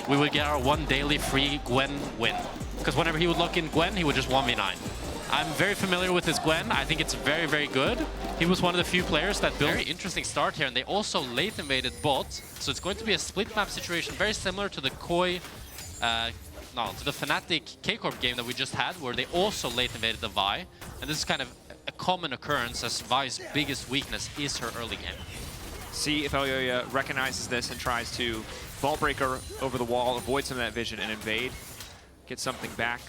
we would get our one daily free Gwen win. Because whenever he would look in Gwen, he would just 1v9. I'm very familiar with his Gwen. I think it's very, very good. He was one of the few players that built. Very interesting start here, and they also late invaded bot. So it's going to be a split map situation, very similar to the KOI, to the Fnatic K-Corp game that we just had, where they also late invaded the Vi. And this is kind of a common occurrence, as Vi's biggest weakness is her early game. See if Elyoya recognizes this and tries to Vault Breaker over the wall, avoid some of that vision, and invade. Get something back.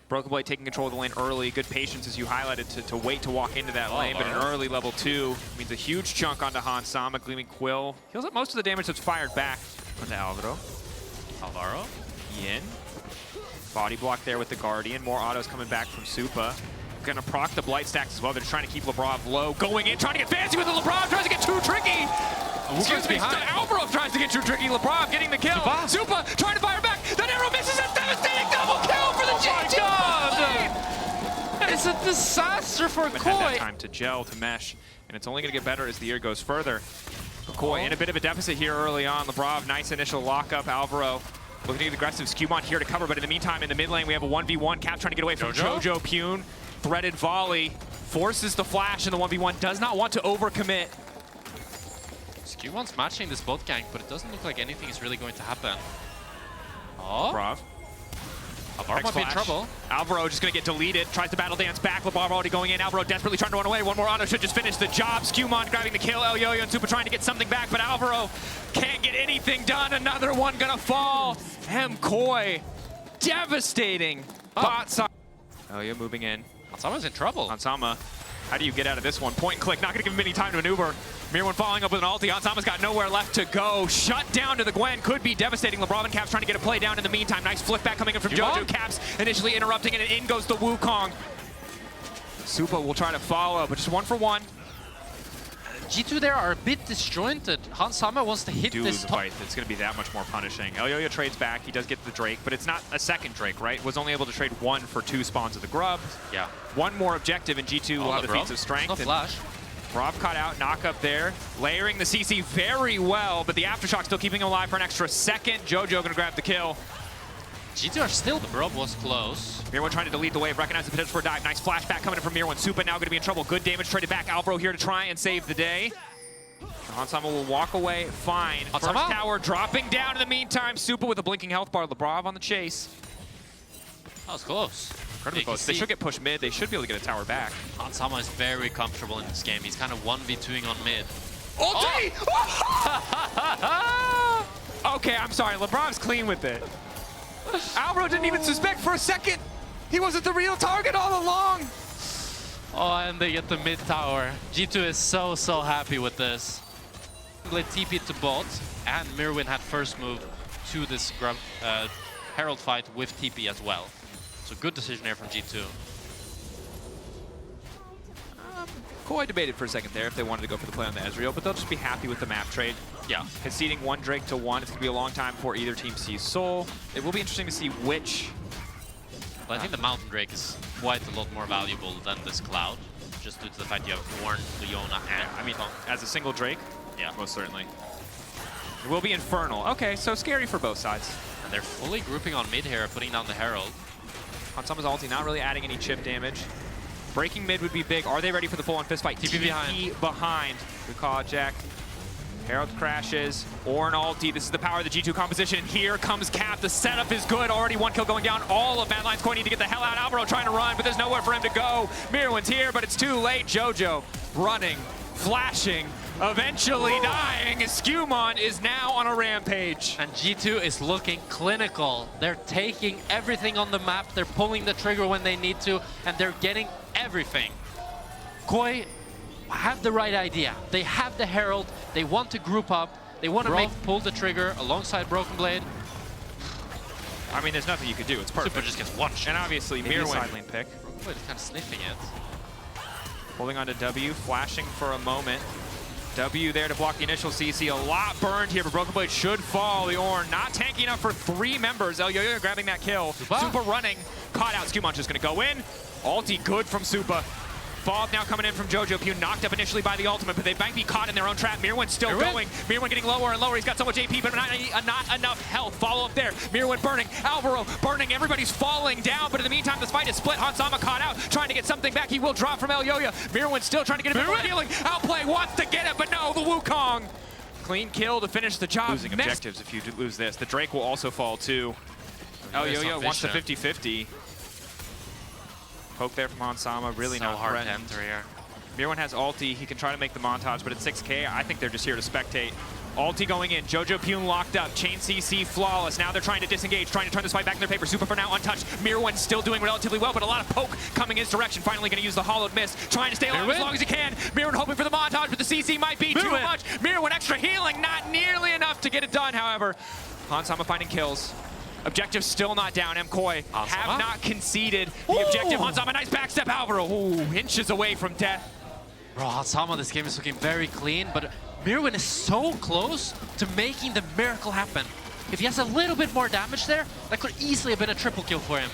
Broken Blade taking control of the lane early. Good patience, as you highlighted, to wait to walk into that lane. But an early level 2 means a huge chunk onto Han Sama. Gleaming Quill heals up most of the damage that's fired back onto Alvaro. Yin. Body block there with the Guardian. More autos coming back from Supa. Gonna proc the Blight stacks as well. They're trying to keep Labrov low. Going in, trying to get fancy with the Labrov. Tries to get too tricky. Excuse me, Alvaro tries to get too tricky. Labrov getting the kill. Supa trying to fire back. That arrow misses. A devastating double kill for the G2. It's a disaster for KOI. Had that time to gel, to mesh, and it's only going to get better as the year goes further. KOI in a bit of a deficit here early on. Labrov, nice initial lockup. Alvaro looking to get aggressive. Skewmon here to cover, but in the meantime, in the mid lane, we have a 1v1. Cap trying to get away from Jojo. Pune. Threaded volley. Forces the flash in the 1v1. Does not want to overcommit. Skewmon's matching this bot gank, but it doesn't look like anything is really going to happen. Oh. Brav. Alvaro might be in trouble. Alvaro just going to get deleted. Tries to battle dance back. Labrov already going in. Alvaro desperately trying to run away. One more auto should just finish the job. Skewmon grabbing the kill. Elyoya and Supa trying to get something back, but Alvaro can't get anything done. Another one going to fall. MKOI devastating. Bot side. Elyoya moving in. Hansama's in trouble. Hansama, how do you get out of this one? Point and click, not going to give him any time to maneuver. Mirwan following up with an ulti. Hansama's got nowhere left to go. Shut down to the Gwen could be devastating. Labrov and Caps trying to get a play down in the meantime. Nice flip back coming in from Jojo. Caps initially interrupting, and in goes the Wukong. Supa will try to follow, but just 1 for 1. G2 there are a bit disjointed. Hansama wants to hit this top. It's going to be that much more punishing. Elyoya trades back. He does get the Drake, but it's not a second Drake, right? Was only able to trade 1 for 2 spawns of the Grub. Yeah. 1 more objective, and G2 will have the feats of strength. No flash. Brav caught out, knock up there. Layering the CC very well, but the Aftershock still keeping him alive for an extra second. Jojo going to grab the kill. G2 are still, the Brub was close. Mirwan trying to delete the wave, recognize the potential for a dive. Nice flashback coming in from Mirwan. Supa now going to be in trouble. Good damage traded back. Alvaro here to try and save the day. Hansama will walk away fine. First tower dropping down in the meantime. Supa with a blinking health bar. Labrov on the chase. That was close. Incredibly close. They should get pushed mid. They should be able to get a tower back. Hansama is very comfortable in this game. He's kind of 1v2ing on mid. Ulti! Oh! Okay, I'm sorry. Labrov's clean with it. Alvaro didn't even suspect for a second. He wasn't the real target all along. Oh, and they get the mid tower. G2 is so happy with this. Let TP to bot, and Mirwin had first move to this Herald fight with TP as well. So good decision here from G2. KOI debated for a second there if they wanted to go for the play on the Ezreal, but they'll just be happy with the map trade. Yeah. Conceding 1 Drake to 1. It's going to be a long time before either team sees Soul. It will be interesting to see which. Well, I think the Mountain Drake is quite a lot more valuable than this Cloud, just due to the fact you have Ornn, Leona, and I mean, as a single Drake? Yeah. Most certainly. It will be Infernal. Okay, so scary for both sides. And they're fully grouping on mid here, putting down the Herald. Hansama's ulti not really adding any chip damage. Breaking mid would be big. Are they ready for the full-on fist fight? TP behind. Good call, Jack. Herald crashes. Ornn ulti. This is the power of the G2 composition. Here comes Cap. The setup is good. Already 1 kill going down. All of Madeline's core need to get the hell out. Alvaro trying to run, but there's nowhere for him to go. Mirwan's here, but it's too late. Jojo running, flashing, eventually dying. Skewmon is now on a rampage. And G2 is looking clinical. They're taking everything on the map. They're pulling the trigger when they need to, and they're getting everything. KOI have the right idea. They have the Herald. They want to group up. They want to pull the trigger alongside Broken Blade. I mean, there's nothing you could do. It's perfect. Supa just gets one shot. And obviously, Mirwan side lane pick. Broken Blade is kind of sniffing it. Holding on to W, flashing for a moment. W there to block the initial CC. A lot burned here, but Broken Blade should fall. The Ornn not tanky enough for 3 members. Elyoya grabbing that kill. Supa running. Caught out. Skewmon just going to go in. Ulti good from Supa. Follow-up now coming in from Jojo Pune, knocked up initially by the ultimate, but they might be caught in their own trap. Mirwin's still going. Mirwin getting lower and lower. He's got so much AP, but not enough health. Follow-up there. Mirwin burning. Alvaro burning. Everybody's falling down, but in the meantime, this fight is split. Hansama caught out, trying to get something back. He will drop from Elyoya. Mirwin still trying to get a bit more healing. Outplay wants to get it, but no, the Wukong. Clean kill to finish the job. Losing objectives if you lose this. The Drake will also fall too. Elyoya wants the 50-50. Poke there from Hansama, really so not hard to threatened. enter here. Mirwin has ulti, he can try to make the montage, but at 6k, I think they're just here to spectate. Ulti going in, Jojo Pune locked up, Chain CC flawless. Now they're trying to disengage, trying to turn this fight back in their favor. Super for now untouched. Mirwin still doing relatively well, but a lot of poke coming his direction. Finally going to use the hollowed mist, trying to stay alive as long as he can. Mirwin hoping for the montage, but the CC might be too much. Mirwin extra healing, not nearly enough to get it done, however. Hansama finding kills. Objective still not down. MKOI have not conceded the objective. Hansama, nice backstep. Alvaro, inches away from death. Bro, Hansama, this game is looking very clean, but Mirwin is so close to making the miracle happen. If he has a little bit more damage there, that could easily have been a triple kill for him.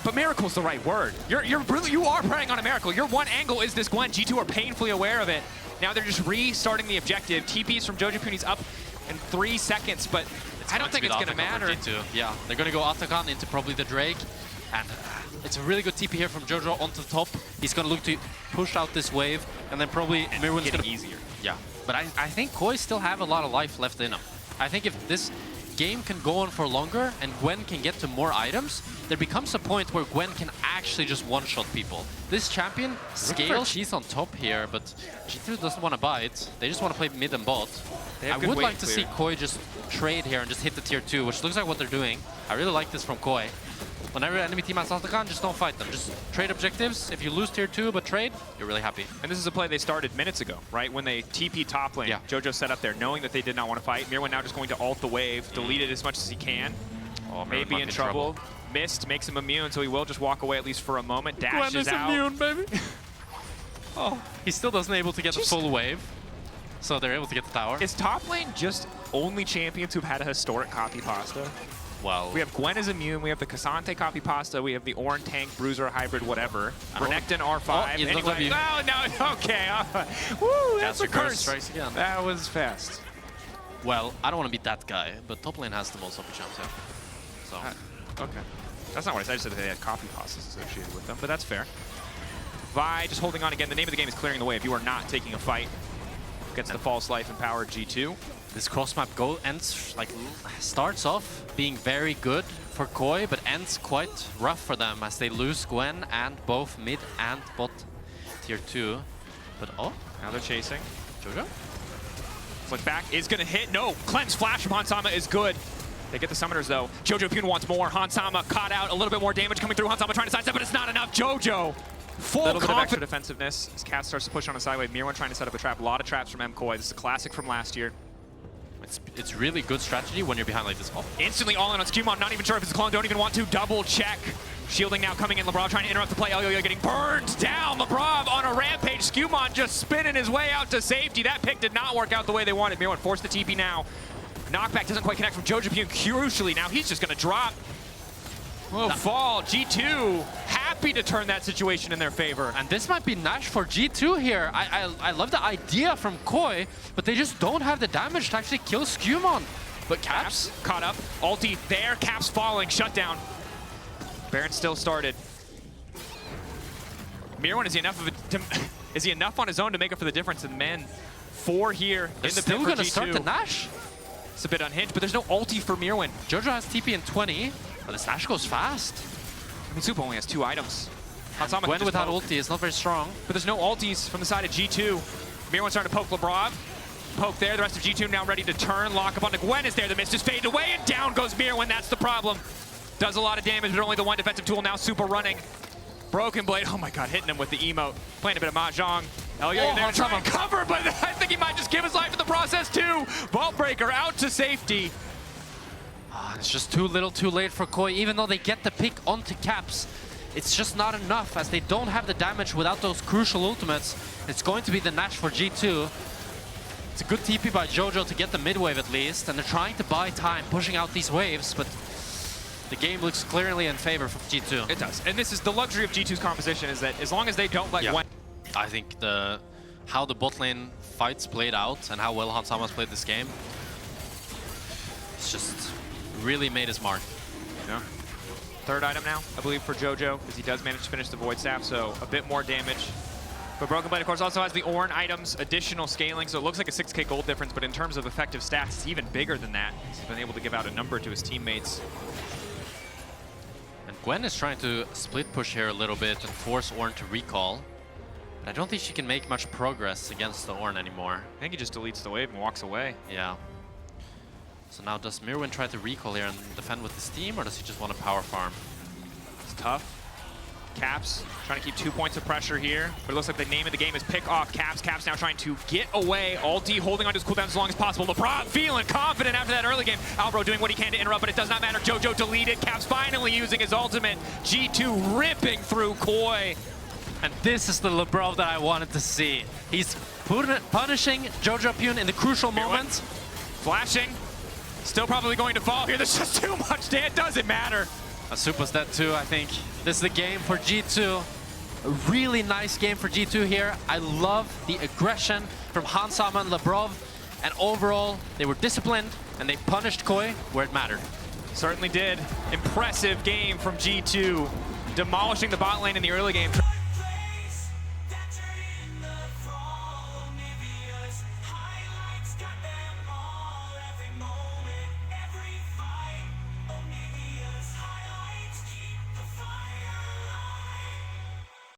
But miracle's the right word. You are preying on a miracle. Your one angle is this Gwen. G2 are painfully aware of it. Now they're just restarting the objective. TPs from Jojo Pune up in 3 seconds, but I don't think it's going to matter. Yeah, they're going to go Atakan into probably the Drake. And it's a really good TP here from Jojo onto the top. He's going to look to push out this wave. And then probably Mirwin's going to... easier. Yeah, but I think Koi still have a lot of life left in him. I think if this game can go on for longer and Gwen can get to more items, there becomes a point where Gwen can actually just one-shot people. This champion scales, she's on top here, but G2 doesn't want to bite. They just want to play mid and bot. I would like to see Koi just trade here and just hit the tier 2, which looks like what they're doing. I really like this from Koi. Whenever enemy team has Atakan, just don't fight them. Just trade objectives. If you lose tier 2 but trade, you're really happy. And this is a play they started minutes ago, right? When they TP top lane, Jojo set up there, knowing that they did not want to fight. Mirwin now just going to ult the wave, delete it as much as he can. Oh, maybe in trouble. Mist makes him immune, so he will just walk away at least for a moment. Dashes out. Gwen is immune, baby. Oh, he still doesn't able to get the full wave. So they're able to get the tower. Is top lane just only champions who've had a historic copy pasta? Well, we have Gwen is immune, we have the Cassante copy pasta, we have the Ornn tank, Bruiser, hybrid, whatever. Renekton R5. Anyway, no, okay. Woo, that's a curse. Strikes again. That was fast. Well, I don't want to be that guy, but top lane has the most upper champs, yeah. So. Okay. That's not what I said. I just said they had copy pastas associated with them, but that's fair. Vi just holding on again. The name of the game is clearing the way. If you are not taking a fight against the false life empowered G2. This cross map starts off being very good for Koi, but ends quite rough for them as they lose Gwen and both mid and bot tier 2. But now they're chasing. Jojo? Flick back is gonna hit. No, cleanse flash from Hansama is good. They get the summoners though. Jojo Pune wants more. Hansama caught out. A little bit more damage coming through. Hansama trying to sidestep, but it's not enough. Jojo. Full little bit of extra defensive-ness as Cat starts to push on a sideway. Mirwin trying to set up a trap. A lot of traps from MKOI. This is a classic from last year. It's really good strategy when you're behind like this. Instantly all in on Skirmishes. Not even sure if it's a clone. Don't even want to double check. Shielding now coming in. LeBron trying to interrupt the play. Elyoya getting burned down. LeBron on a rampage. Skirmishes just spinning his way out to safety. That pick did not work out the way they wanted. Mirwin forced the TP now. Knockback doesn't quite connect from Jojo Pune. Crucially, now he's just going to drop. Oh, fall. G2 happy to turn that situation in their favor. And this might be Nash for G2 here. I love the idea from Koi, but they just don't have the damage to actually kill Skirmishes. But Caps caught up. Ulti there. Caps falling. Shutdown. Baron still started. Mirwin, is he enough on his own to make up for the difference in men? 4 here in the still going to start the Nash. It's a bit unhinged, but there's no ulti for Mirwin. Jojo has TP in 20, but this Nash goes fast. I mean, Supa only has 2 items. Gwen without ulti is not very strong. But there's no ultis from the side of G2. Mirwin starting to poke LeBron. Poke there. The rest of G2 now ready to turn. Lock up onto Gwen is there. The mist is faded away, and down goes Mirwin. That's the problem. Does a lot of damage, but only the one defensive tool now. Super running. Broken Blade. Oh my god, hitting him with the emote. Playing a bit of Mahjong. Elyoya there trying to cover, but I think he might just give his life in the process too. Vault Breaker out to safety. It's just too little too late for Koi. Even though they get the pick onto Caps, it's just not enough as they don't have the damage without those crucial ultimates. It's going to be the Nash for G2. It's a good TP by Jojo to get the mid wave at least, and they're trying to buy time, pushing out these waves, but the game looks clearly in favor for G2. It does. And this is the luxury of G2's composition, is that as long as they don't let Gwen I think how the bot lane fights played out and how well Hansama's played this game, it's just really made his mark. Yeah. Third item now, I believe, for JoJo, because he does manage to finish the Void Staff, so a bit more damage. But Broken Blade, of course, also has the Ornn items, additional scaling, so it looks like a 6k gold difference, but in terms of effective stats, it's even bigger than that. He's been able to give out a number to his teammates. And Gwen is trying to split push here a little bit and force Ornn to recall. But I don't think she can make much progress against the Ornn anymore. I think he just deletes the wave and walks away. Yeah. So now does Mirwin try to recall here and defend with his team, or does he just want to power farm? It's tough. Caps trying to keep 2 points of pressure here, but it looks like the name of the game is pick off Caps. Caps now trying to get away. Aldi holding on to his cooldown as long as possible. LeBron feeling confident after that early game. Albro doing what he can to interrupt, but it does not matter. JoJo deleted. Caps finally using his ultimate. G2 ripping through Koi. And this is the LeBron that I wanted to see. He's punishing JoJo Pune in the crucial moments. Flashing. Still probably going to fall here. There's just too much damage. It doesn't matter. Asupa's dead too, I think. This is the game for G2. A really nice game for G2 here. I love the aggression from Hansama and Lebrov. And overall, they were disciplined and they punished Koi where it mattered. Certainly did. Impressive game from G2. Demolishing the bot lane in the early game.